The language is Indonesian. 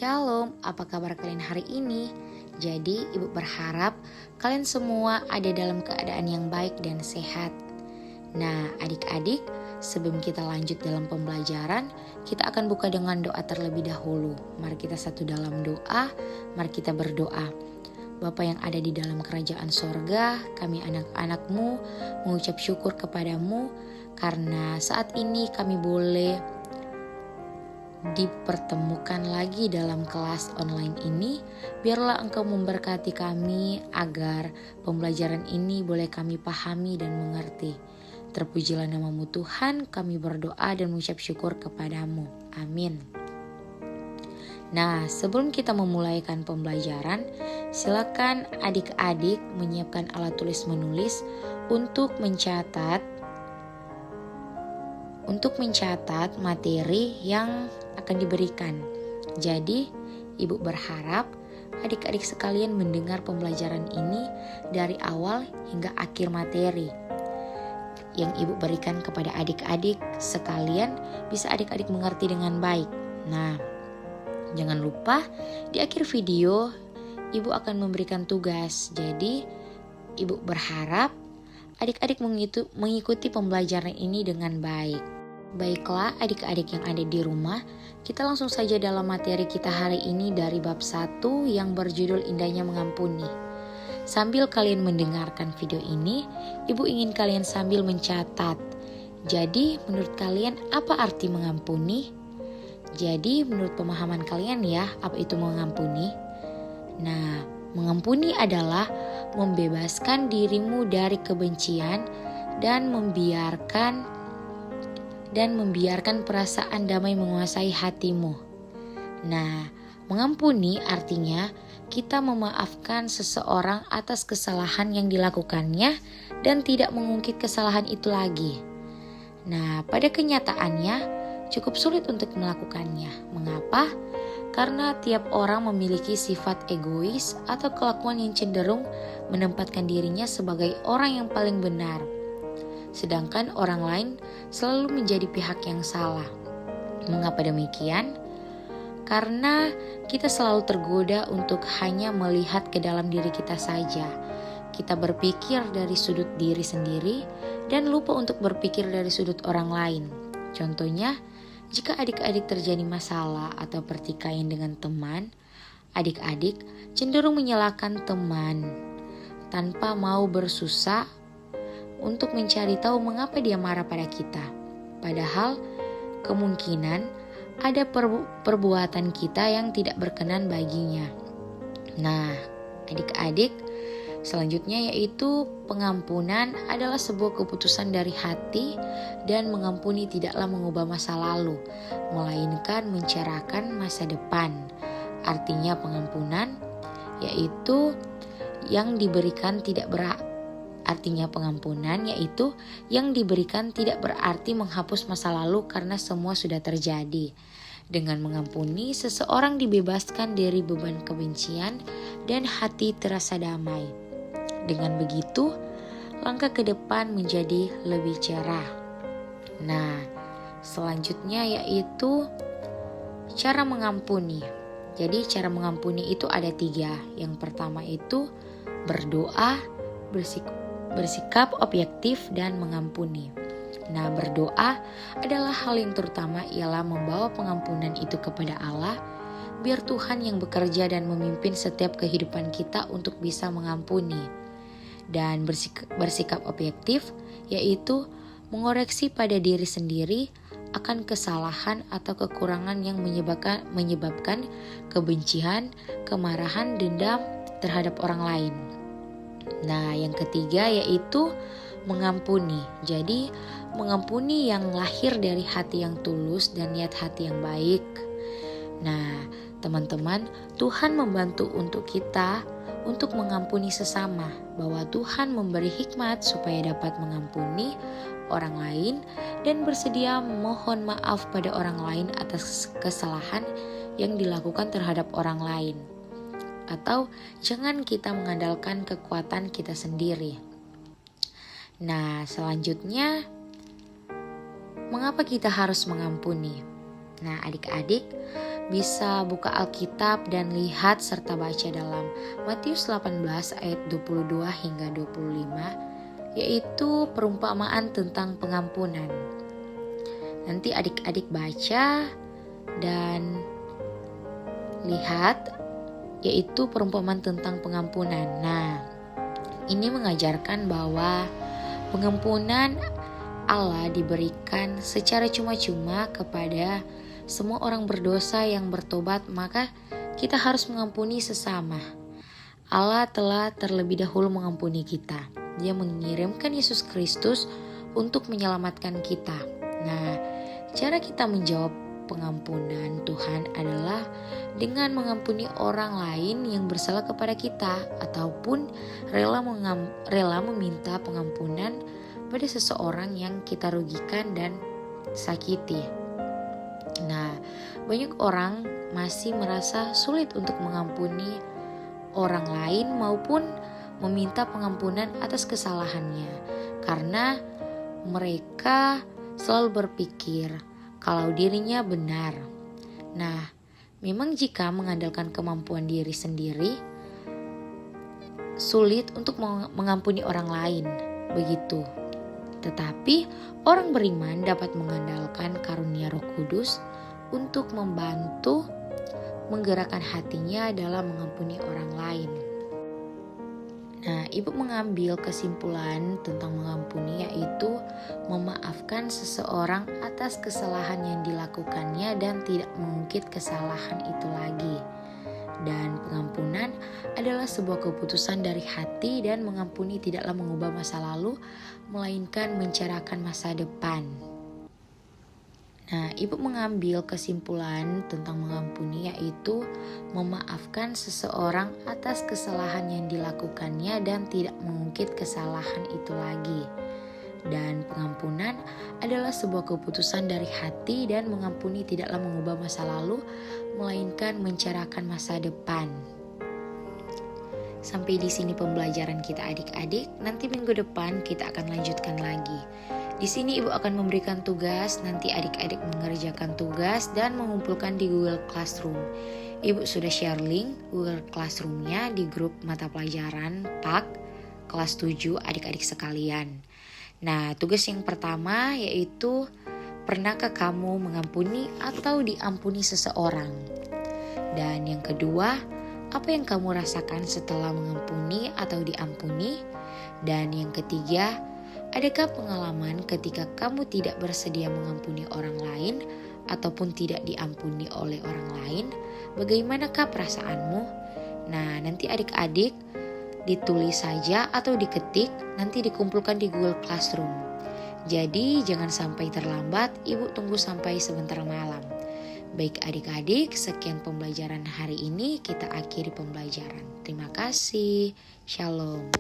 Shalom, apa kabar kalian hari ini? Jadi, Ibu berharap kalian semua ada dalam keadaan yang baik dan sehat. Nah, adik-adik, sebelum kita lanjut dalam pembelajaran, kita akan buka dengan doa terlebih dahulu. Mari kita satu dalam doa, mari kita berdoa. Bapa yang ada di dalam kerajaan sorga, kami anak-anak-Mu mengucap syukur kepadamu karena saat ini kami boleh dipertemukan lagi dalam kelas online ini. Biarlah Engkau memberkati kami agar pembelajaran ini boleh kami pahami dan mengerti. Terpujilah nama-Mu Tuhan, kami berdoa dan mengucap syukur kepadamu. Amin. Nah, sebelum kita memulaikan pembelajaran, silakan adik-adik menyiapkan alat tulis menulis untuk mencatat materi yang akan diberikan. Jadi, Ibu berharap adik-adik sekalian mendengar pembelajaran ini dari awal hingga akhir materi yang Ibu berikan kepada adik-adik sekalian, bisa adik-adik mengerti dengan baik. Nah, jangan lupa di akhir video Ibu akan memberikan tugas. Jadi, Ibu berharap adik-adik mengikuti pembelajaran ini dengan baik. Baiklah adik-adik yang ada di rumah, kita langsung saja dalam materi kita hari ini dari bab 1 yang berjudul Indahnya Mengampuni. Sambil kalian mendengarkan video ini, Ibu ingin kalian sambil mencatat. Jadi menurut kalian apa arti mengampuni? Jadi menurut pemahaman kalian ya, apa itu mengampuni? Nah, mengampuni adalah membebaskan dirimu dari kebencian dan membiarkan perasaan damai menguasai hatimu. Nah, mengampuni artinya kita memaafkan seseorang atas kesalahan yang dilakukannya dan tidak mengungkit kesalahan itu lagi. Nah, pada kenyataannya cukup sulit untuk melakukannya. Mengapa? Karena tiap orang memiliki sifat egois atau kelakuan yang cenderung menempatkan dirinya sebagai orang yang paling benar, sedangkan orang lain selalu menjadi pihak yang salah. Mengapa demikian? Karena kita selalu tergoda untuk hanya melihat ke dalam diri kita saja. Kita berpikir dari sudut diri sendiri dan lupa untuk berpikir dari sudut orang lain. Contohnya, jika adik-adik terjadi masalah atau pertikaian dengan teman, adik-adik cenderung menyalahkan teman tanpa mau bersusah untuk mencari tahu mengapa dia marah pada kita. Padahal kemungkinan ada perbuatan kita yang tidak berkenan baginya. Nah, adik-adik, selanjutnya yaitu pengampunan adalah sebuah keputusan dari hati, dan mengampuni tidaklah mengubah masa lalu, melainkan mencerahkan masa depan. Artinya pengampunan yaitu yang diberikan tidak berarti menghapus masa lalu karena semua sudah terjadi. Dengan mengampuni, seseorang dibebaskan dari beban kebencian dan hati terasa damai. Dengan begitu, langkah ke depan menjadi lebih cerah. Nah, selanjutnya yaitu cara mengampuni. Jadi cara mengampuni itu ada 3. Yang pertama itu berdoa, bersikap objektif dan mengampuni. Nah, berdoa adalah hal yang terutama ialah membawa pengampunan itu kepada Allah, biar Tuhan yang bekerja dan memimpin setiap kehidupan kita untuk bisa mengampuni. Dan bersikap objektif yaitu mengoreksi pada diri sendiri akan kesalahan atau kekurangan yang menyebabkan kebencian, kemarahan, dendam terhadap orang lain. Nah, yang ketiga yaitu mengampuni. Jadi, mengampuni yang lahir dari hati yang tulus dan niat hati yang baik. Nah, teman-teman, Tuhan membantu untuk kita untuk mengampuni sesama, bahwa Tuhan memberi hikmat supaya dapat mengampuni orang lain dan bersedia mohon maaf pada orang lain atas kesalahan yang dilakukan terhadap orang lain. Atau jangan kita mengandalkan kekuatan kita sendiri. Nah, selanjutnya, mengapa kita harus mengampuni? Nah, adik-adik, bisa buka Alkitab dan lihat serta baca dalam Matius 18 ayat 22 hingga 25, yaitu perumpamaan tentang pengampunan. Nanti adik-adik baca dan lihat, yaitu perumpamaan tentang pengampunan. Nah, ini mengajarkan bahwa pengampunan Allah diberikan secara cuma-cuma kepada semua orang berdosa yang bertobat, maka kita harus mengampuni sesama. Allah telah terlebih dahulu mengampuni kita. Dia mengirimkan Yesus Kristus untuk menyelamatkan kita. Nah, cara kita menjawab pengampunan Tuhan adalah dengan mengampuni orang lain yang bersalah kepada kita, ataupun rela meminta pengampunan pada seseorang yang kita rugikan dan sakiti. Nah, banyak orang masih merasa sulit untuk mengampuni orang lain maupun meminta pengampunan atas kesalahannya, karena mereka selalu berpikir kalau dirinya benar. Nah, memang jika mengandalkan kemampuan diri sendiri, sulit untuk mengampuni orang lain, begitu. Tetapi orang beriman dapat mengandalkan karunia Roh Kudus untuk membantu menggerakkan hatinya dalam mengampuni orang lain. Nah, Ibu mengambil kesimpulan tentang mengampuni, yaitu memaafkan seseorang atas kesalahan yang dilakukannya dan tidak mengungkit kesalahan itu lagi. Dan pengampunan adalah sebuah keputusan dari hati, dan mengampuni tidaklah mengubah masa lalu, melainkan mencerahkan masa depan. Nah, Ibu mengambil kesimpulan tentang mengampuni, yaitu memaafkan seseorang atas kesalahan yang dilakukannya dan tidak mengungkit kesalahan itu lagi. Dan pengampunan adalah sebuah keputusan dari hati, dan mengampuni tidaklah mengubah masa lalu, melainkan mencerahkan masa depan. Sampai di sini pembelajaran kita adik-adik. Nanti minggu depan kita akan lanjutkan lagi. Di sini Ibu akan memberikan tugas, nanti adik-adik mengerjakan tugas dan mengumpulkan di Google Classroom. Ibu sudah share link Google Classroom-nya di grup mata pelajaran PAK kelas 7 adik-adik sekalian. Nah, tugas yang pertama yaitu, pernahkah kamu mengampuni atau diampuni seseorang? Dan yang kedua, apa yang kamu rasakan setelah mengampuni atau diampuni? Dan yang ketiga, adakah pengalaman ketika kamu tidak bersedia mengampuni orang lain ataupun tidak diampuni oleh orang lain? Bagaimanakah perasaanmu? Nah, nanti adik-adik ditulis saja atau diketik, nanti dikumpulkan di Google Classroom. Jadi jangan sampai terlambat, Ibu tunggu sampai sebentar malam. Baik adik-adik, sekian pembelajaran hari ini, kita akhiri pembelajaran. Terima kasih. Shalom.